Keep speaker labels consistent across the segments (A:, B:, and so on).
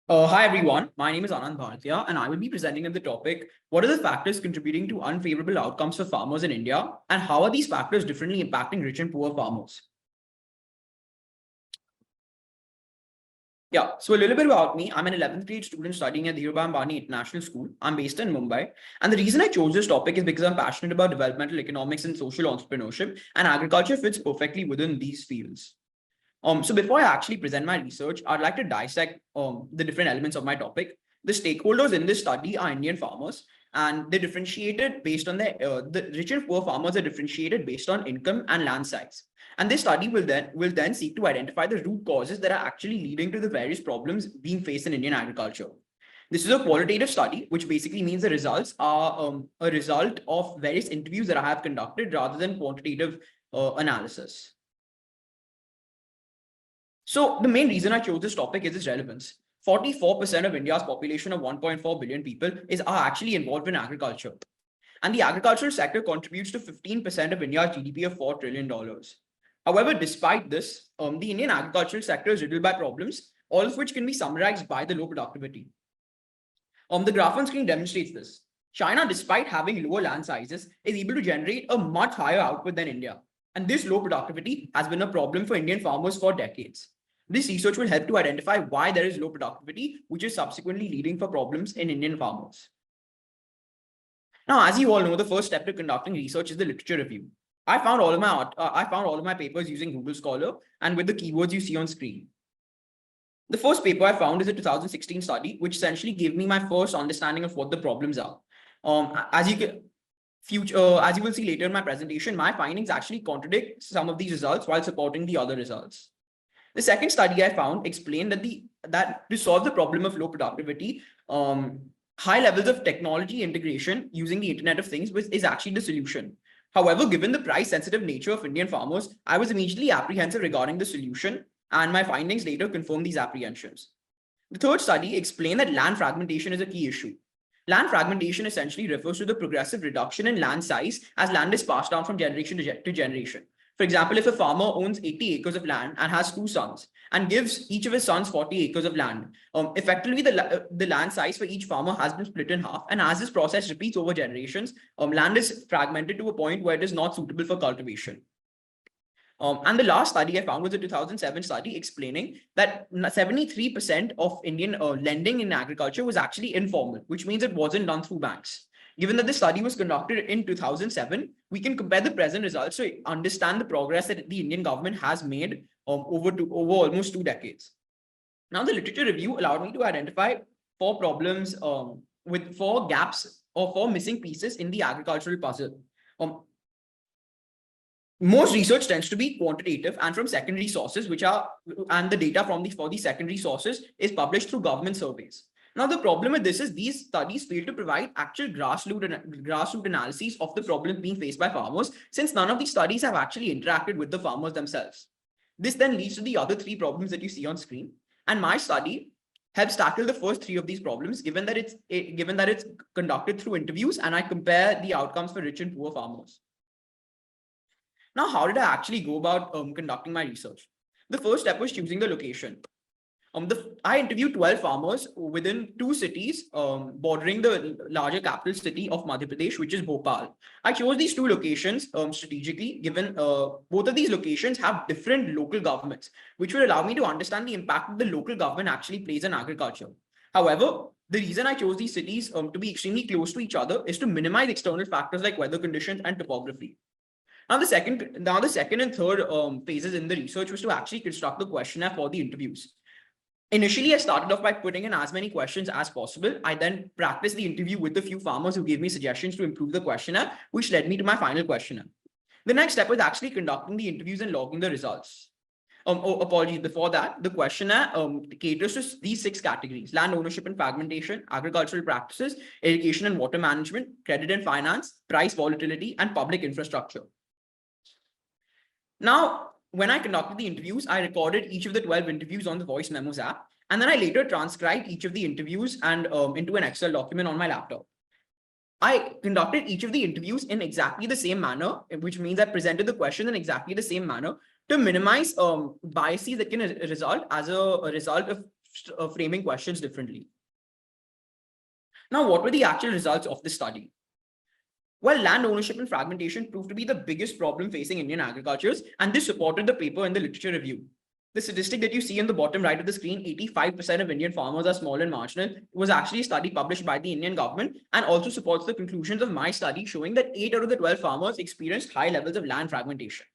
A: Hi everyone, my name is Anant Bhartia and I will be presenting on the topic, what are the factors contributing to unfavorable outcomes for farmers in India and how are these factors differently impacting rich and poor farmers? Yeah, so a little bit about me. I'm an 11th grade student studying at the Dhirubhai Ambani International School. I'm based in Mumbai. And the reason I chose this topic is because I'm passionate about developmental economics and social entrepreneurship, and agriculture fits perfectly within these fields. So before I actually present my research, I'd like to dissect the different elements of my topic. The stakeholders in this study are Indian farmers, and they're differentiated based on the rich and poor farmers are differentiated based on income and land size. And this study will then seek to identify the root causes that are actually leading to the various problems being faced in Indian agriculture. This is a qualitative study, which basically means the results are a result of various interviews that I have conducted rather than quantitative analysis. So the main reason I chose this topic is its relevance. 44% of India's population of 1.4 billion people are actually involved in agriculture. And the agricultural sector contributes to 15% of India's GDP of $4 trillion. However, despite this, the Indian agricultural sector is riddled by problems, all of which can be summarized by the low productivity. The graph on screen demonstrates this. China, despite having lower land sizes, is able to generate a much higher output than India. And this low productivity has been a problem for Indian farmers for decades. This research will help to identify why there is low productivity, which is subsequently leading for problems in Indian farmers. Now, as you all know, the first step to conducting research is the literature review. I found all of my papers using Google Scholar and with the keywords you see on screen. The first paper I found is a 2016 study, which essentially gave me my first understanding of what the problems are. As you will see later in my presentation, my findings actually contradict some of these results while supporting the other results. The second study I found explained that to solve the problem of low productivity, high levels of technology integration using the Internet of Things is actually the solution. However, given the price-sensitive nature of Indian farmers, I was immediately apprehensive regarding the solution, and my findings later confirmed these apprehensions. The third study explained that land fragmentation is a key issue. Land fragmentation essentially refers to the progressive reduction in land size as land is passed down from generation to generation. For example, if a farmer owns 80 acres of land and has two sons and gives each of his sons 40 acres of land, effectively the land size for each farmer has been split in half. And as this process repeats over generations, land is fragmented to a point where it is not suitable for cultivation. And the last study I found was a 2007 study explaining that 73% of Indian lending in agriculture was actually informal, which means it wasn't done through banks. Given that this study was conducted in 2007, we can compare the present results to understand the progress that the Indian government has made over almost 2 decades. Now, the literature review allowed me to identify 4 problems with 4 gaps or 4 missing pieces in the agricultural puzzle. Most research tends to be quantitative and from secondary sources, and the data for the secondary sources is published through government surveys. Now, the problem with this is these studies fail to provide actual grassroots analyses of the problem being faced by farmers, since none of these studies have actually interacted with the farmers themselves. This then leads to the other 3 problems that you see on screen. And my study helps tackle the first 3 of these problems, given that it's conducted through interviews and I compare the outcomes for rich and poor farmers. Now, how did I actually go about conducting my research? The first step was choosing the location. I interviewed 12 farmers within 2 cities bordering the larger capital city of Madhya Pradesh, which is Bhopal. I chose these 2 locations strategically, given both of these locations have different local governments, which will allow me to understand the impact that the local government actually plays in agriculture. However, the reason I chose these cities to be extremely close to each other is to minimize external factors like weather conditions and topography. Now, the second and third phases in the research was to actually construct the questionnaire for the interviews. Initially, I started off by putting in as many questions as possible. I then practiced the interview with a few farmers who gave me suggestions to improve the questionnaire, which led me to my final questionnaire. The next step was actually conducting the interviews and logging the results. Apologies, before that, the questionnaire caters to these 6 categories: land ownership and fragmentation, agricultural practices, irrigation and water management, credit and finance, price volatility, and public infrastructure. Now, when I conducted the interviews, I recorded each of the 12 interviews on the Voice Memos app, and then I later transcribed each of the interviews and into an Excel document on my laptop. I conducted each of the interviews in exactly the same manner, which means I presented the question in exactly the same manner to minimize biases that can result as a result of framing questions differently. Now, what were the actual results of this study? Well, land ownership and fragmentation proved to be the biggest problem facing Indian agricultures, and this supported the paper in the literature review. The statistic that you see on the bottom right of the screen, 85% of Indian farmers are small and marginal, was actually a study published by the Indian government and also supports the conclusions of my study showing that 8 out of the 12 farmers experienced high levels of land fragmentation.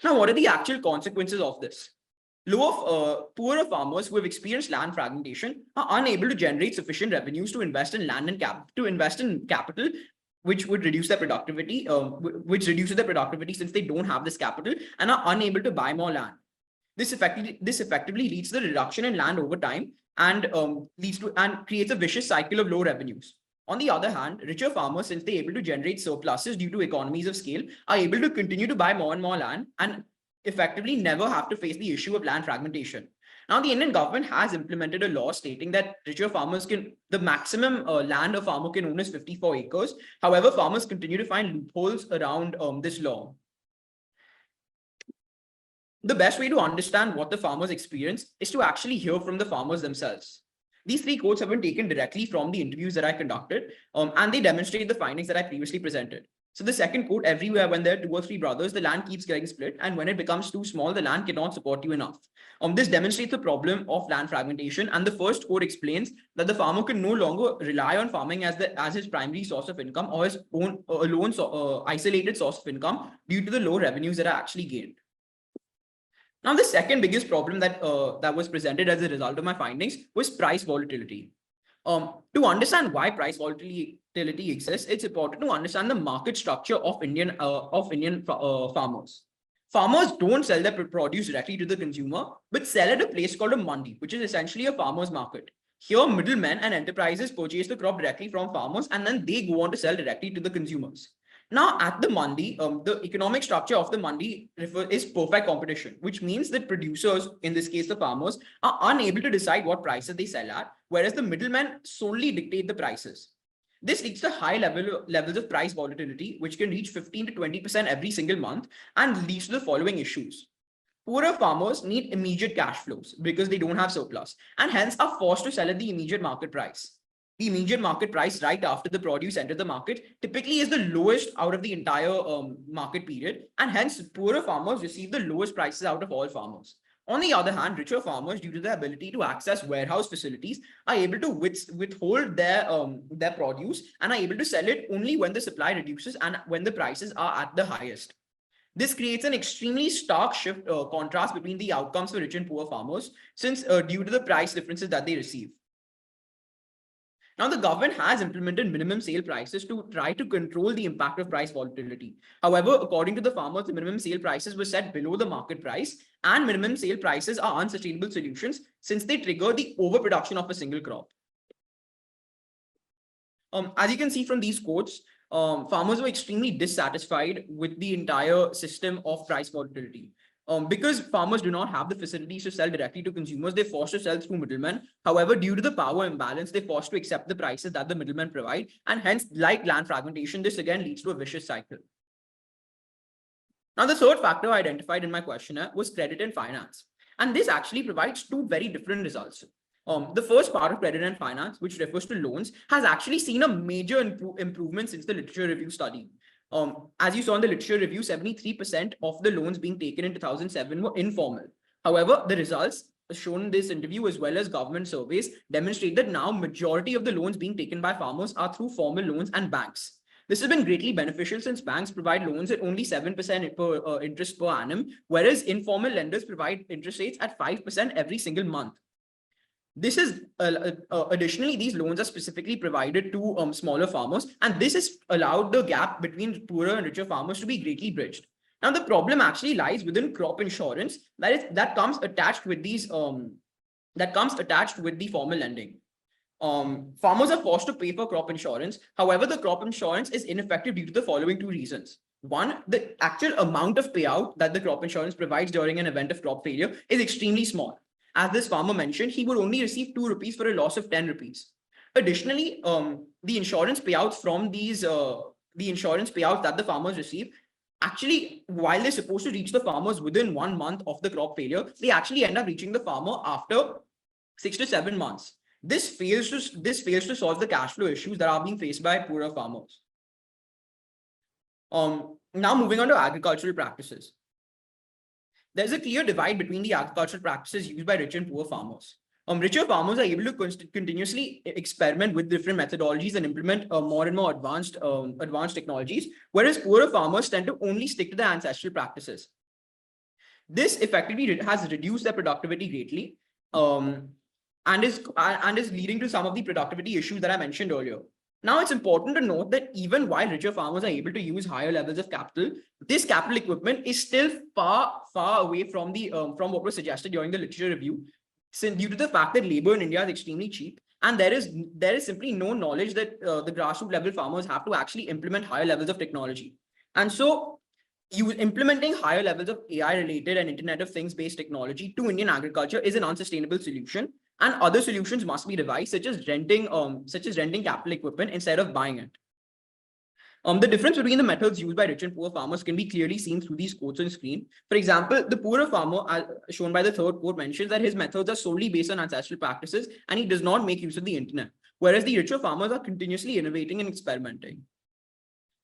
A: Now, what are the actual consequences of this? Poorer farmers who have experienced land fragmentation are unable to generate sufficient revenues to invest in land and capital, which would reduce their productivity, which reduces their productivity since they don't have this capital and are unable to buy more land. This effectively leads to the reduction in land over time and creates a vicious cycle of low revenues. On the other hand, richer farmers, since they're able to generate surpluses due to economies of scale, are able to continue to buy more and more land and effectively never have to face the issue of land fragmentation. Now, the Indian government has implemented a law stating that richer farmers the maximum land a farmer can own is 54 acres. However, farmers continue to find loopholes around this law. The best way to understand what the farmers experience is to actually hear from the farmers themselves. These 3 quotes have been taken directly from the interviews that I conducted, and they demonstrate the findings that I previously presented. So the second quote, everywhere when there are 2 or 3 brothers, the land keeps getting split, and when it becomes too small, the land cannot support you enough. This demonstrates the problem of land fragmentation, and the first quote explains that the farmer can no longer rely on farming as his primary source of income or his own isolated source of income due to the low revenues that are actually gained. Now, the second biggest problem that was presented as a result of my findings was price volatility. To understand why price volatility exists, it's important to understand the market structure of Indian farmers. Farmers don't sell their produce directly to the consumer, but sell at a place called a mandi, which is essentially a farmer's market. Here, middlemen and enterprises purchase the crop directly from farmers, and then they go on to sell directly to the consumers. Now, at the mandi, the economic structure of the mandi is perfect competition, which means that producers, in this case the farmers, are unable to decide what prices they sell at, whereas the middlemen solely dictate the prices. This leads to high levels of price volatility, which can reach 15 to 20% every single month, and leads to the following issues. Poorer farmers need immediate cash flows because they don't have surplus, and hence are forced to sell at the immediate market price. The immediate market price right after the produce entered the market typically is the lowest out of the entire market period, and hence poorer farmers receive the lowest prices out of all farmers. On the other hand, richer farmers, due to their ability to access warehouse facilities, are able to withhold their produce and are able to sell it only when the supply reduces and when the prices are at the highest. This creates an extremely stark contrast between the outcomes for rich and poor farmers, since due to the price differences that they receive. Now, the government has implemented minimum sale prices to try to control the impact of price volatility. However, according to the farmers, the minimum sale prices were set below the market price, and minimum sale prices are unsustainable solutions since they trigger the overproduction of a single crop. As you can see from these quotes, farmers were extremely dissatisfied with the entire system of price volatility. Because farmers do not have the facilities to sell directly to consumers, they're forced to sell through middlemen. However, due to the power imbalance, they're forced to accept the prices that the middlemen provide. And hence, like land fragmentation, this again leads to a vicious cycle. Now, the third factor I identified in my questionnaire was credit and finance. And this actually provides 2 very different results. The first part of credit and finance, which refers to loans, has actually seen a major improvement since the literature review study. As you saw in the literature review, 73% of the loans being taken in 2007 were informal. However, the results shown in this interview as well as government surveys demonstrate that now majority of the loans being taken by farmers are through formal loans and banks. This has been greatly beneficial since banks provide loans at only 7% interest per annum, whereas informal lenders provide interest rates at 5% every single month. This is additionally, these loans are specifically provided to smaller farmers, and this has allowed the gap between poorer and richer farmers to be greatly bridged. Now, the problem actually lies within crop insurance that comes attached with the formal lending. Farmers are forced to pay for crop insurance. However, the crop insurance is ineffective due to the following 2 reasons. One, the actual amount of payout that the crop insurance provides during an event of crop failure is extremely small. As this farmer mentioned, he would only receive 2 rupees for a loss of 10 rupees. Additionally, the insurance payouts that the farmers receive, actually, while they're supposed to reach the farmers within 1 month of the crop failure, they actually end up reaching the farmer after 6 to 7 months. This fails to solve the cash flow issues that are being faced by poorer farmers. Now moving on to agricultural practices. There's a clear divide between the agricultural practices used by rich and poor farmers. Richer farmers are able to continuously experiment with different methodologies and implement more and more advanced technologies, whereas poorer farmers tend to only stick to the ancestral practices. This effectively has reduced their productivity greatly, and is leading to some of the productivity issues that I mentioned earlier. Now, it's important to note that even while richer farmers are able to use higher levels of capital, this capital equipment is still far away from from what was suggested during the literature review, since due to the fact that labor in India is extremely cheap, and there is simply no knowledge that the grassroots level farmers have to actually implement higher levels of technology. And so implementing higher levels of AI related and Internet of Things based technology to Indian agriculture is an unsustainable solution, and other solutions must be devised, such as renting capital equipment instead of buying it. The difference between the methods used by rich and poor farmers can be clearly seen through these quotes on screen. For example, the poorer farmer, as shown by the third quote, mentions that his methods are solely based on ancestral practices and he does not make use of the internet, whereas the richer farmers are continuously innovating and experimenting.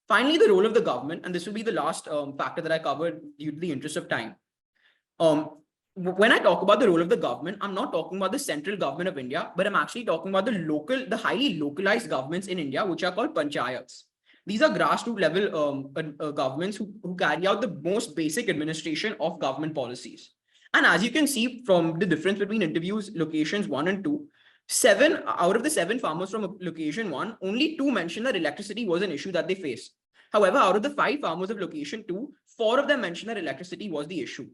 A: Finally, the role of the government, and this will be the last factor that I covered due to the interest of time. When I talk about the role of the government, I'm not talking about the central government of India, but I'm actually talking about the highly localized governments in India, which are called panchayats. These are grassroots level governments who carry out the most basic administration of government policies. And as you can see from the difference between interviews locations 1 and 2, 7 out of the 7 farmers from location 1, only 2 mentioned that electricity was an issue that they faced. However, out of the 5 farmers of location 2, 4 of them mentioned that electricity was the issue.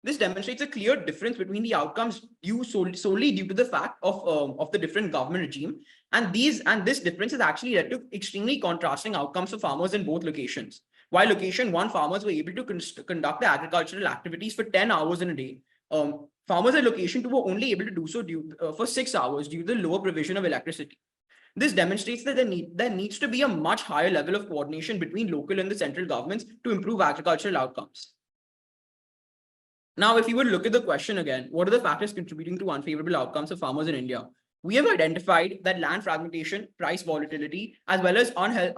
A: This demonstrates a clear difference between the outcomes solely due to the fact of the different government regime, and this difference has actually led to extremely contrasting outcomes for farmers in both locations. While location 1 farmers were able to conduct the agricultural activities for 10 hours in a day, farmers at location 2 were only able to do so for 6 hours due to the lower provision of electricity. This demonstrates that there needs to be a much higher level of coordination between local and the central governments to improve agricultural outcomes. Now, if you would look at the question again, what are the factors contributing to unfavorable outcomes of farmers in India? We have identified that land fragmentation, price volatility, as well as the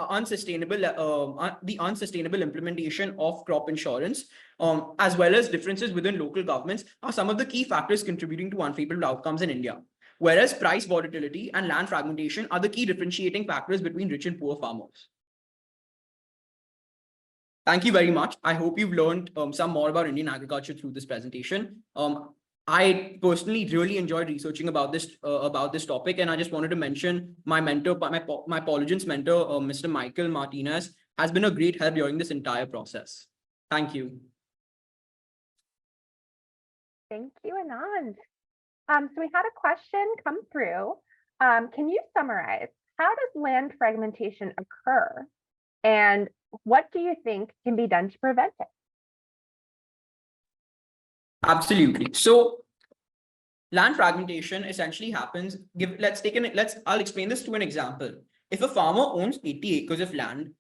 A: unsustainable implementation of crop insurance, as well as differences within local governments are some of the key factors contributing to unfavorable outcomes in India. Whereas price volatility and land fragmentation are the key differentiating factors between rich and poor farmers. Thank you very much. I hope you've learned some more about Indian agriculture through this presentation. I personally really enjoyed researching about this topic, and I just wanted to mention my mentor, my Polygence mentor, Mr. Michael Martinez, has been a great help during this entire process. Thank you.
B: Thank you, Anand. So we had a question come through. Can you summarize how does land fragmentation occur, and what do you think can be done to prevent it?
A: Absolutely. So land fragmentation essentially happens. I'll explain this through an example. If a farmer owns 80 acres of land,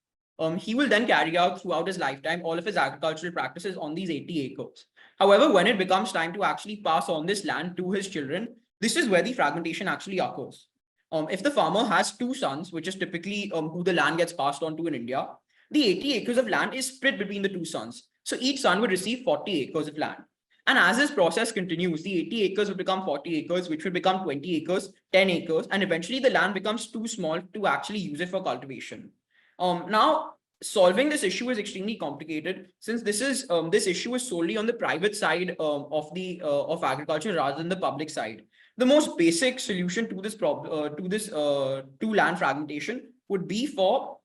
A: he will then carry out throughout his lifetime all of his agricultural practices on these 80 acres. However, when it becomes time to actually pass on this land to his children, this is where the fragmentation actually occurs. If the farmer has 2 sons, which is typically who the land gets passed on to in India, the 80 acres of land is split between the 2 sons. So each son would receive 40 acres of land. And as this process continues, the 80 acres will become 40 acres, which will become 20 acres, 10 acres, and eventually the land becomes too small to actually use it for cultivation. Now, solving this issue is extremely complicated, since this issue is solely on the private side of agriculture rather than the public side. The most basic solution to this problem, to land fragmentation, would be for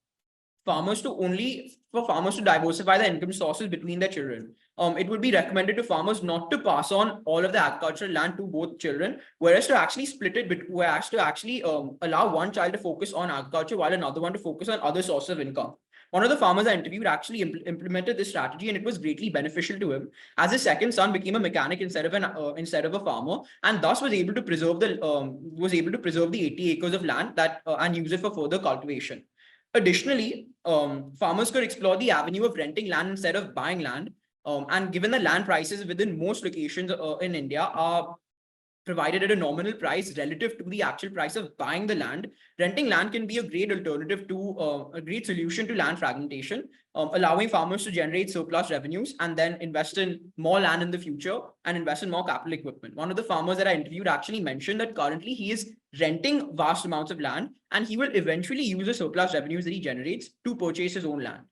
A: farmers to diversify their income sources between their children. It would be recommended to farmers not to pass on all of the agricultural land to both children, whereas to actually split it, whereas to actually allow one child to focus on agriculture while another one to focus on other sources of income. One of the farmers I interviewed actually implemented this strategy, and it was greatly beneficial to him, as his second son became a mechanic instead of a farmer, and thus was able to preserve the 80 acres of land and use it for further cultivation. Additionally, farmers could explore the avenue of renting land instead of buying land. And given the land prices within most locations in India are provided at a nominal price relative to the actual price of buying the land. Renting land can be a great alternative to a great solution to land fragmentation, allowing farmers to generate surplus revenues and then invest in more land in the future and invest in more capital equipment. One of the farmers that I interviewed actually mentioned that currently he is renting vast amounts of land and he will eventually use the surplus revenues that he generates to purchase his own land.